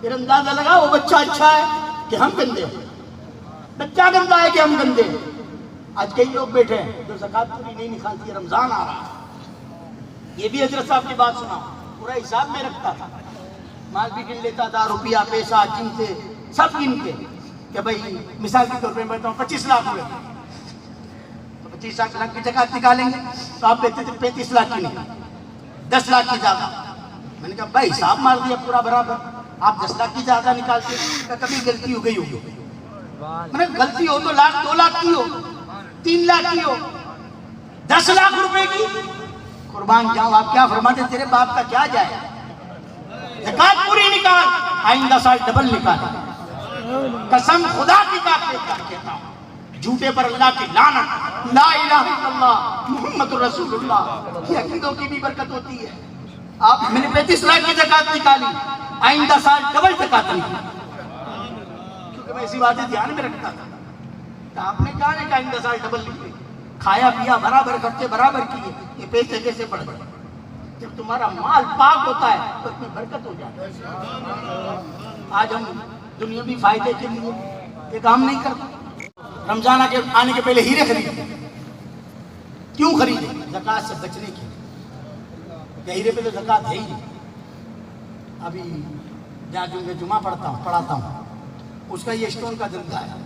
پھر اندازہ لگا وہ بچہ اچھا ہے کہ ہم گندے ہیں، بچہ گندا ہے کہ ہم گندے ہیں. آج کئی لوگ بیٹھے ہیں جو زکوٰۃ پوری نہیں نکالتی، رمضان آ رہا ہے. یہ بھی حضرت صاحب کی بات سنا، پورا حساب میں رکھتا تھا، مال بھی گن لیتا تھا، روپیہ پیسہ چنتے سب گن کے کہ بھائی مثال کے طور پہ میں بتاؤں 25 لاکھ ہوئے تو 25 لاکھ کی زکوٰۃ نکالیں گے تو آپ کہتے تھے 35 لاکھ کی نکال، 10 لاکھ کی زیادہ. میں نے کہا بھائی حساب مار دیا پورا برابر، آپ 10 لاکھ کی زیادہ نکالتے. کبھی غلطی ہو گئی ہوگی. میں نے غلطی ہو تو لاکھ 2 لاکھ کی ہو، 3 لاکھ کی ہو، 10 لاکھ روپے کی قربان جاؤں آپ کیا فرماتے تیرے باپ کا کیا جائے, زکات پوری نکال, آئندہ سال ڈبل نکال. قسم خدا کی کہتا ہوں, جھوٹے پر اللہ کی لعنت, لا الہ الا اللہ محمد رسول اللہ, یہ عقیدوں کی بھی برکت ہوتی ہے. آپ میں نے 35 لاکھ کی زکات نکالی, آئندہ سال ڈبل زکات نکالی, کیونکہ میں ایسی باتیں دھیان میں رکھتا تھا. تو آپ نے کہا کہ آئندہ سال ڈبل نکلے, کھایا پیا برابر خرچے برابر کیے, یہ پیسے کیسے بڑھ گئے؟ جب تمہارا مال پاک ہوتا ہے تو اس میں برکت ہو جاتی ہے. آج ہم دنیاوی فائدے کے لیے یہ کام نہیں کرتے. رمضان آنے کے پہلے ہیرے خریدتے, کیوں خریدے؟ زکات سے بچنے کے لیے. کہ ہیرے پہ تو زکات ہے ہی نہیں. ابھی جہاں جو جمعہ پڑھاتا ہوں, اس کا یہ اسٹون کا دھندا ہے,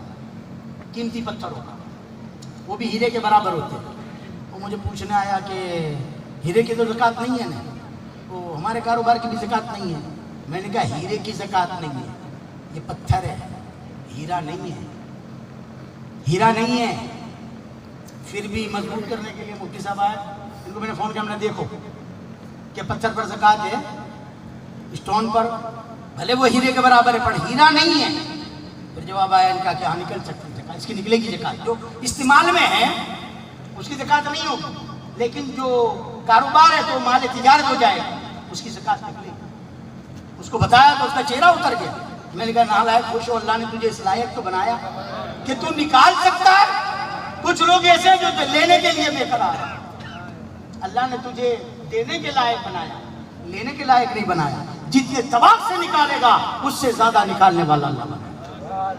قیمتی پتھروں کا, وہ بھی ہیرے کے برابر ہوتے ہیں. وہ مجھے پوچھنے آیا کہ ہیرے کی تو زکات نہیں ہے نا, وہ ہمارے کاروبار کی بھی زکات نہیں ہے. میں نے کہا ہیرے کی زکات نہیں ہے, یہ پتھر ہے, ہیرا نہیں ہے, ہیرا نہیں ہے. پھر بھی مضبوط کرنے کے لیے مفتی صاحب آئے, ان کو میں نے فون کیا, ہم نے دیکھو کہ پتھر پر زکات ہے, اسٹون پر بھلے وہ ہیرے کے برابر ہے پر ہیرا نہیں ہے. پھر جواب آیا ان کا کہ ہاں نکل سکتی زکات, اس کی نکلے گی زکات. جو استعمال میں ہے اس کی زکات نہیں ہوگی, لیکن جو کاروبار ہے تو مال تجارت ہو جائے اس کی زکات نکلے گی. اس کو بتایا تو اس کا چہرہ اتر گیا. میں نے کہا نالائق خوش ہو, اللہ نے تجھے اس لائق تو بنایا کہ تو نکال سکتا ہے. کچھ لوگ ایسے ہیں جو لینے کے لیے بے قرار ہیں. اللہ نے تجھے دینے کے لائق بنایا, لینے کے لائق نہیں بنایا. جتنے طواف سے نکالے گا اس سے زیادہ نکالنے والا اللہ بنایا.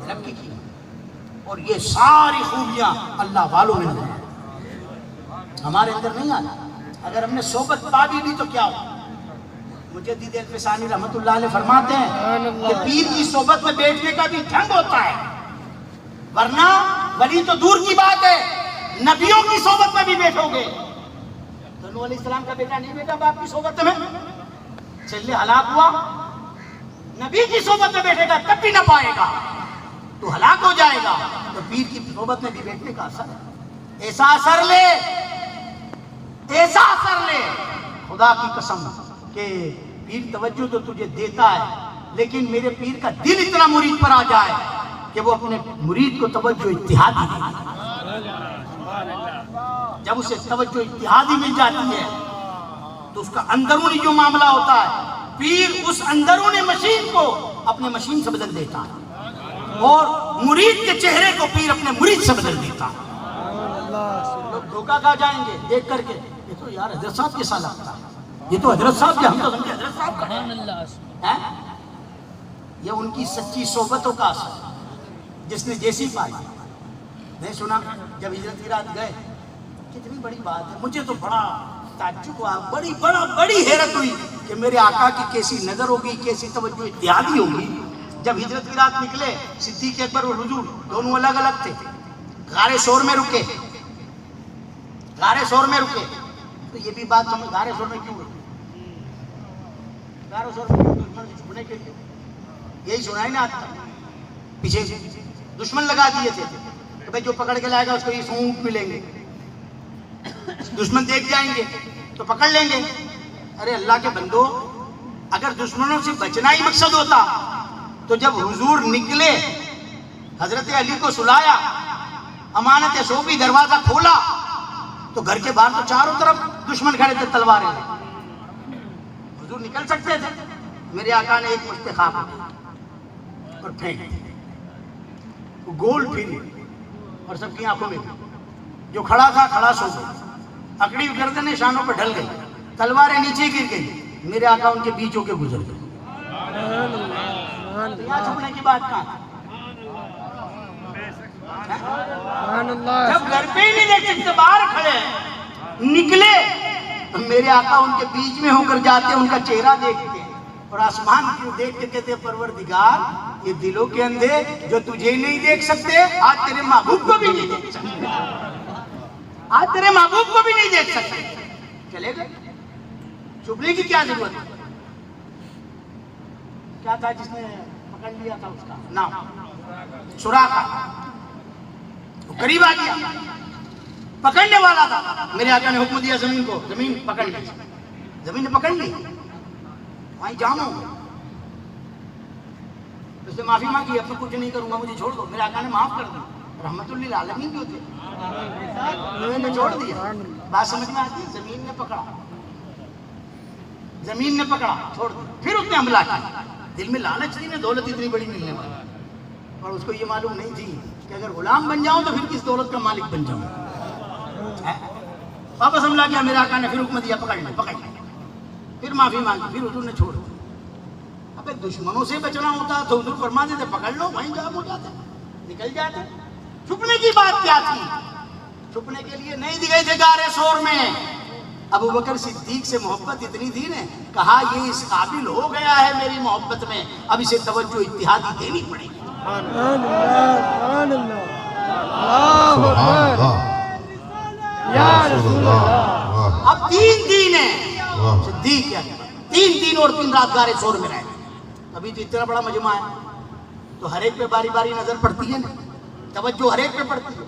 رب کی قیمت اور یہ ساری خوبیاں اللہ والوں میں نہیں, ہمارے اندر نہیں آنا. اگر ہم نے صحبت پا بھی لی تو کیا ہو. مجدد الفسانی رحمت اللہ علیہ فرماتے ہیں کہ پیر کی صحبت میں بیٹھنے کا بھی ڈھنگ ہوتا ہے, ورنہ ولی تو دور کی بات ہے, نبیوں کی صحبت میں بھی بیٹھو گے. تو نوح علیہ السلام کا بیٹا نہیں بیٹا باپ کی صحبت میں, چلے ہلاک ہوا. نبی کی صحبت میں بیٹھے گا تب بھی نہ پائے گا, تو ہلاک ہو جائے گا. تو پیر کی صحبت میں بھی بیٹھنے کا اثر ہے. ایسا اثر لے, ایسا اثر لے, خدا کی قسم کہ پیر توجہ تو تجھے دیتا ہے, لیکن میرے پیر کا دل اتنا مرید پر آ جائے کہ وہ اپنے مرید کو توجہ اتحادی دے. جب اسے توجہ اتحادی مل جاتی ہے تو اس کا اندرونی جو معاملہ ہوتا ہے, پیر اس اندرونی مشین کو اپنے مشین سے بدل دیتا ہے, اور مرید کے چہرے کو پیر اپنے مرید سے بدل دیتا ہے. لوگ دھوکہ کھا جائیں گے دیکھ کر کے, یہ تو یار حضرت صاحب کے ساتھ لگتا ہے, یہ تو حضرت صاحب کے, ہم تو سمجھے حضرت صاحب کا ہے. یہ ان کی سچی صحبتوں کا اثر, جس نے جیسی پائی. نہیں سنا جب ہجرت کی رات گئے, کتنی بڑی بات ہے. مجھے تو بڑا تعجب ہوا, بڑی حیرت ہوئی کہ میرے آقا کی کیسی نظر ہوگی, کیسی توجہ اتحادی ہوگی. جب ہجرت کی رات نکلے, صدیق اکبر اور حضور دونوں الگ الگ تھے, غار ثور میں رکے, غار ثور میں رکے. تو یہ بھی بات سمجھ, غار ثور میں کیوں رکے؟ غار ثور میں دشمن سے چھپنے کے لیے. یہی سنا ہے نا آج تک, پیچھے دشمن لگا دیے تھے کہ بھائی جو پکڑ کے لائے گا اس کو یہ سونپ ملیں گے, دشمن دیکھ جائیں گے تو پکڑ لیں گے. ارے اللہ کے بندو, اگر دشمنوں سے بچنا ہی مقصد ہوتا تو جب حضور نکلے, حضرت علی کو سلایا, امانت صوفی دروازہ کھولا, تو گھر کے باہر تو چاروں طرف دشمن کھڑے تھے تلواریں. حضور نکل سکتے تھے. میرے آقا نے ایک مشت خاک اور پھینک دی, گول پھری اور سب کی آنکھوں میں, جو کھڑا تھا کھڑا سو گیا, اکڑی گردنیں شانوں پہ ڈھل گئی, تلواریں نیچے گر گئی. میرے آقا ان کے بیچوں کے گزر گئے. یہاں چھپنے کی بات کہاں تھی؟ جب گھر پہ ہی نہیں دیکھ سکتے, باہر کھڑے نکلے, میرے آقا ان کے بیچ میں ہو کر جاتے, ان کا چہرہ دیکھتے اور آسمان کو دیکھ کے کہتے پروردگار, یہ دلوں کے اندھے جو تجھے نہیں دیکھ سکتے آج تیرے محبوب کو بھی نہیں دیکھ سکتے, آج تیرے محبوب کو بھی نہیں دیکھ سکتے. چلے گئے. چھپنے کی کیا ضرورت ہے؟ کیا تھا جس نے پکڑ لیا تھا, اس کا نام سراقہ. قریب آ گیا, پکڑنے والا تھا. میرے آقا نے حکم دیا زمین کو, زمین پکڑ لی. زمین نے پکڑ لی, وہیں جام ہو گیا. اس نے معافی مانگی, اب تو کچھ نہیں کروں گا, مجھے چھوڑ دو. میرے آقا نے معاف کر دی. رحمت للعالمین کیوں تھے, انہوں نے چھوڑ دیا. بات سمجھ میں آتی ہے؟ زمین نے پکڑا, زمین نے پکڑا, چھوڑ دیا. پھر اس نے حملہ کیا. دل میں لالچ تھی نا, دولت اتنی بڑی ملنے والی, اور اس کو یہ معلوم نہیں تھی کہ اگر غلام بن جاؤں تو پھر کس دولت کا مالک بن جاؤں. واپس حملہ کیا. میرے آقا نے پھر حکم دیا پکڑ لیں, پکڑ لیں. پھر معافی مانگی, پھر حضور نے چھوڑ دیا. ابے دشمنوں سے بچنا ہوتا تو حضور فرما دیتے پکڑ لو, وہیں جام ہو جاتے, نکل جاتے. چھپنے کی بات کیا تھی؟ چھپنے کے لیے نہیں دی گئی تھے غار ثور میں. ابو بکر صدیق سے محبت اتنی تھی نے, کہا یہ اس قابل ہو گیا ہے میری محبت میں, اب اسے توجہ اتحادی دینی پڑے گی. سبحان اللہ یا رسول اللہ. اب 3 دن ہیں صدیق کیا, 3 دن اور 3 رات غار ثور میں رہے. ابھی تو اتنا بڑا مجمع ہے تو ہر ایک پہ باری باری نظر پڑتی ہے نا, توجہ ہر ایک پہ پڑتی ہے.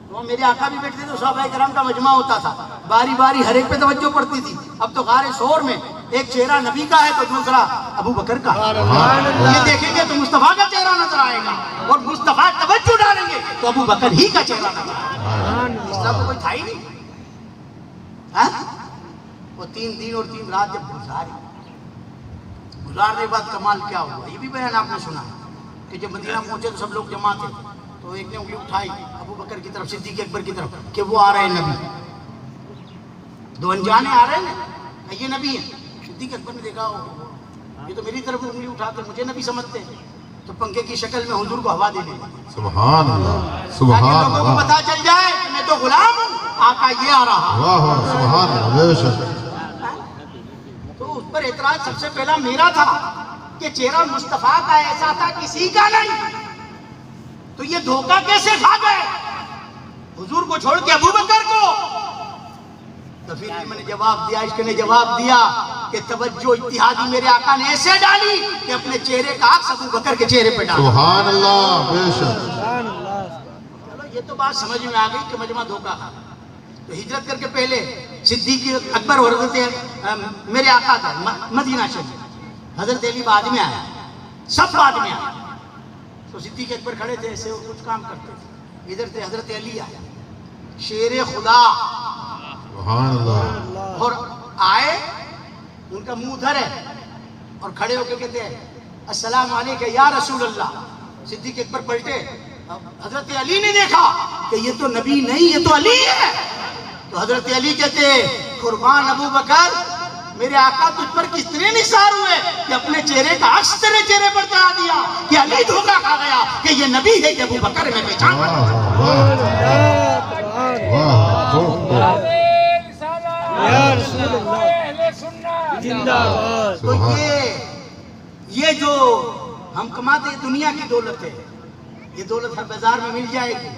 تو میرے آقا بھی بیٹھتے تھے, صحابہ کرام کا مجمع ہوتا تھا, باری باری ہر ایک پہ توجہ پڑتی تھی. اب تو غار ثور میں ایک چہرہ نبی کا ہے تو دوسرا ابو بکر کا. یہ دیکھیں گے تو مصطفیٰ کا چہرہ نظر آئے گا, اور مصطفیٰ توجہ ڈالیں گے تو ابو بکر ہی کا چہرہ نظر آئے گا. اس طرح تو کوئی تھا ہی نہیں. وہ 3 دن اور 3 رات جب گزارنے کے بعد کمال کیا ہوا, یہ بھی بیان آپ نے سنا کہ جب مدینہ پہنچے تو سب لوگ جمع تھے. تو ایک نے انگلی اٹھائی ابو بکر کی طرف, صدیق اکبر کی طرف, کہ وہ آ رہے ہیں نبی. 2 انجانے آ رہے ہیں, یہ نبی ہیں. صدیق اکبر نے دیکھا یہ تو میری طرف انگلی اٹھاتے, مجھے نبی سمجھتے ہیں. تو پنکھے کی شکل میں حضور کو ہوا دینے لگے. سبحان اللہ, تاکہ سبحان لوگوں کو اللہ. پتا چل جائے کہ میں تو غلام ہوں, آقا یہ آ رہا. واہ واہ, سبحان اللہ, بے شک. تو اس پر اعتراض سب سے پہلا میرا تھا کہ چہرہ مصطفیٰ کا ایسا تھا, کسی کا نہیں. تو یہ دھوکہ کیسے کھا گئے حضور کو چھوڑ کے ابو بکر کو؟ تو پھر میں نے جواب دیا, عشق نے جواب دیا کہ توجہ اتحادی میرے آقا نے ایسے ڈالی کہ اپنے چہرے کا عکس ابو بکر کے چہرے پہ ڈالا. سبحان اللہ, بے شک. چلو یہ تو بات سمجھ میں آ گئی کہ مجمع دھوکہ کھا. تو ہجرت کر کے پہلے صدیق اکبر اور حضرت میرے آقا تھا مدینہ شریف, حضرت علی بعد میں آیا, سب بعد میں آیا. تو صدیق اکبر کھڑے تھے ایسے, کچھ کام کرتے تھے. ادھر سے حضرت علی آیا, شیر خدا, سبحان اللہ. اور آئے, ان کا منہ ادھر ہے, اور کھڑے ہو کے کہتے ہیں السلام علیکم یا رسول اللہ. صدیق اکبر پلٹے, حضرت علی نے دیکھا کہ یہ تو نبی نہیں, یہ تو علی ہے. تو حضرت علی کہتے قربان ابو بکر, میرے آقا تجھ پر کس طرح نثار ہوئے کہ اپنے چہرے کا عکس تیرے چہرے پر چڑھا دیا, کہ علی دھوکہ کھا گیا کہ یہ نبی ہے کہ ابو بکر میں پہچان واہ بنا. واہ واہ, تو یہ جو ہم کماتے ہیں دنیا کی دولت ہے, یہ دولت ہر بازار میں مل جائے گی,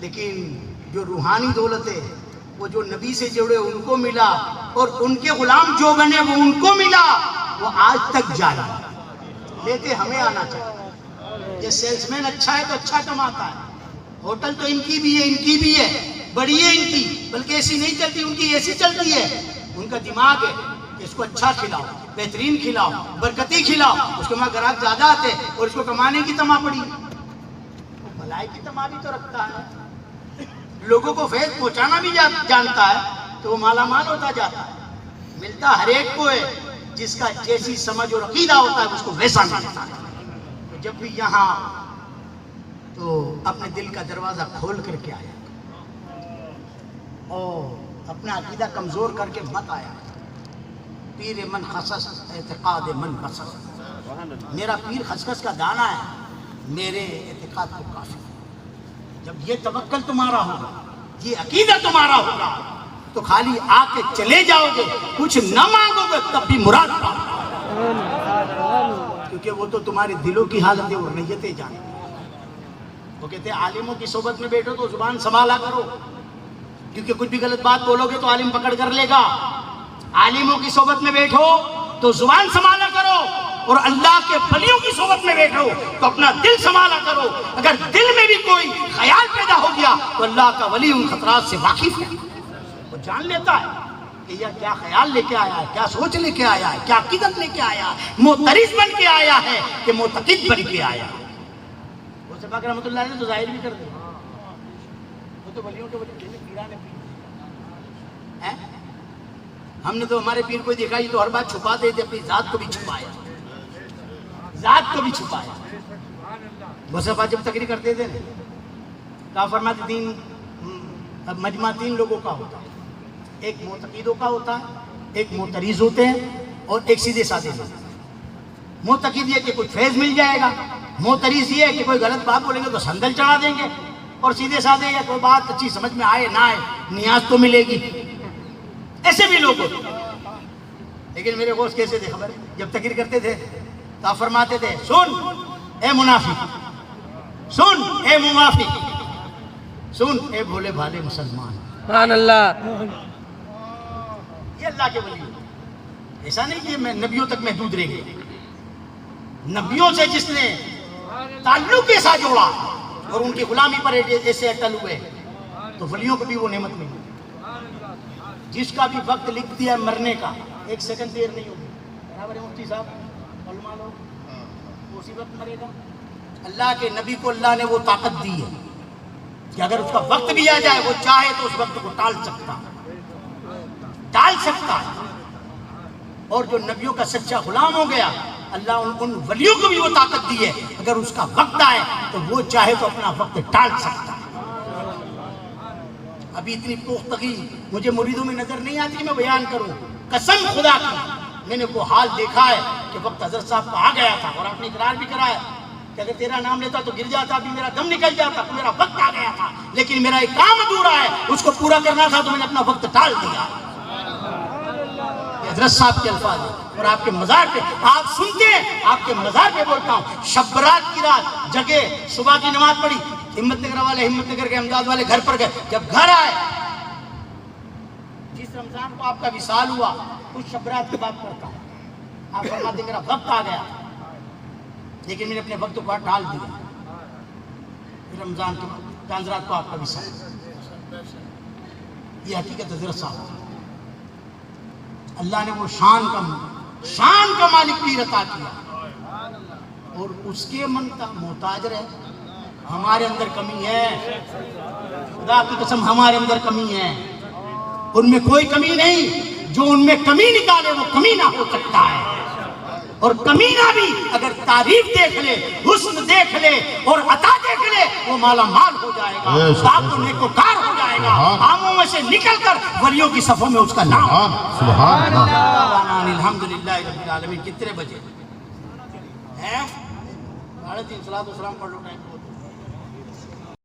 لیکن جو روحانی دولت ہے وہ جو نبی سے جڑے ان کو ملا, اور ان کے غلام جو بنے وہ ان کو ملا, وہ آج تک جاری. لیتے ہمیں آنا چاہیے. یہ سیلس مین اچھا ہے تو اچھا کماتا ہے. ہوٹل تو ان کی بھی ہے, ان کی بھی ہے, بڑی ہے ان کی, بلکہ ایسی نہیں چلتی, ان کی ایسی چلتی ہے. ان کا دماغ ہے کہ اس کو اچھا کھلاؤ, بہترین کھلاؤ, برکتی کھلاؤ, اس کے وہاں گراہک زیادہ آتے اور اس کو کمانے کی تما پڑی. بھلائی کی تما بھی تو رکھتا ہے, لوگوں کو فیض پہنچانا بھی جانتا ہے, تو وہ مالا مال ہوتا جاتا ہے. ملتا ہر ایک کو ہے, جس کا جیسی سمجھ اور عقیدہ ہوتا ہے اس کو ویسا ملتا ہے. تو جب بھی یہاں تو اپنے دل کا دروازہ کھول کر کے آیا, اور اپنا عقیدہ کمزور کر کے مت آیا. پیر من خصص اعتقاد من خصص, میرا پیر خسخس کا دانہ ہے, میرے اعتقاد کو کافی. جب یہ توکل تمہارا ہوگا, یہ عقیدہ تمہارا ہوگا, تو خالی آ کے چلے جاؤ گے, کچھ نہ مانگو گے تب بھی مراد پاؤ گے, کیونکہ وہ تو تمہارے دلوں کی حالت ہے اور نیتیں جانے. وہ کہتے ہیں عالموں کی صحبت میں بیٹھو تو زبان سنبھالا کرو, کیونکہ کچھ بھی غلط بات بولو گے تو عالم پکڑ کر لے گا. عالموں کی صحبت میں بیٹھو تو زبان سنبھالا کرو, اور اللہ کے ولیوں کی صحبت میں بیٹھو تو اپنا دل سنبھالا کرو. اگر دل میں بھی کوئی خیال پیدا ہو گیا تو اللہ کا ولی ان خطرات سے واقف ہے, وہ جان لیتا ہے کہ یہ کیا خیال لے کے آیا ہے, کیا سوچ لے کے آیا ہے, کیا عقیدت لے کے آیا ہے, معترض بن کے آیا ہے کہ معتقد بن کے آیا ہے. غوث پاک رحمۃ اللہ نے تو ظاہر بھی کر دیا, وہ تو ولیوں کے ولی تھے, پیرانے پیر. ہم نے تو ہمارے پیر کو دکھائی تو ہر بات چھپا دے تھے, اپنی ذات کو بھی چھپایا, ذات کو بھی چھپایا. غوث پاک جب تقریر کرتے تھے کہا فرماتے تین مجمع تین لوگوں کا ہوتا ہے, ایک معتقدوں کا ہوتا ہے, ایک معترض ہوتے ہیں, اور ایک سیدھے سادے ہوتے ہیں. معتقد یہ کہ کوئی فیض مل جائے گا, معترض یہ ہے کہ کوئی غلط بات بولیں گے تو سندل چڑھا دیں گے, اور سیدھے سادے یہ کوئی بات اچھی سمجھ میں آئے نہ آئے نیاز تو ملے گی. ایسے بھی لوگ ہوتے. لیکن میرے غوث کیسے تھے خبر ہے, جب تقریر کرتے تھے تو آپ فرماتے تھے سن اے منافق, سن اے موافق, سن اے بھولے بھالے مسلمان. سبحان اللہ. یہ اللہ کے ولی. ایسا نہیں کہ میں نبیوں تک محدود رہ گئے, نبیوں سے جس نے تعلق ایسا جوڑا اور ان کی غلامی پر ایسے اٹل ہوئے تو ولیوں کو بھی وہ نعمت ملی. جس کا بھی وقت لکھ دیا مرنے کا, ایک سیکنڈ دیر نہیں ہوگی. برابر ہے مفتی صاحب, علماء لوگ اسی وقت مرے گا. اللہ کے نبی کو اللہ نے وہ طاقت دی ہے کہ اگر اس کا وقت بھی آ جائے وہ چاہے تو اس وقت کو ٹال سکتا ہے. اور جو نبیوں کا سچا غلام ہو گیا اللہ ان ولیوں کو بھی وہ طاقت دی ہے, اگر اس کا وقت آئے تو وہ چاہے تو اپنا وقت ٹال سکتا ہے. ابھی اتنی پختگی مجھے مریدوں میں نظر نہیں آتی کہ میں بیان کروں. قسم خدا کی میں نے وہ حال دیکھا ہے کہ وقت حضرت صاحب کا آ گیا تھا, اور آپ نے اقرار بھی کرا ہے کہ اگر تیرا نام لیتا تو گر جاتا, ابھی میرا دم نکل جاتا, میرا وقت آ گیا تھا, لیکن میرا ایک کام ادھورا ہے, اس کو پورا کرنا تھا تو میں نے اپنا وقت ٹال دیا. حضرت صاحب کے الفاظ ہیں, اور آپ کے مزار پہ آپ سنتے ہیں, آپ کے مزار پہ بولتا ہوں, شب برات کی رات جگہ, صبح کی نماز پڑھی, ہمت نگر والے ہمت نگر کے امداد والے گھر پر گئے, جب گھر آئے جس رمضان کو آپ کا وصال ہوا اس شب برات کی بات کرتا ہوں, آپ فرماتے ہیں میرا وقت آ گیا لیکن میں نے اپنے وقت کو ٹال دیا. رمضان کے چاند رات کو آپ کا وصال, یہ حقیقت حضرت صاحب. اللہ نے وہ شان کا مالک بھی عطا کیا, اور اس کے من کا محتاج رہے. ہمارے اندر کمی ہے, خدا کی قسم ہمارے اندر کمی ہے, ان میں کوئی کمی نہیں. جو ان میں کمی نکالے وہ کمینہ ہو سکتا ہے, اور کمینہ بھی اگر تعریف دیکھ لے, حسن دیکھ لے اور عطا دیکھ لے وہ مالا مال ہو جائے گا, پاک و نیکوکار ہو جائے گا. عاموں میں سے نکل کر ولیوں کی صفوں میں اس کا نام. سبحان اللہ. الحمدللہ رب العالمین. کتنے بجے ہیں؟ 3:30 صلاۃ و سلام پڑھ لو.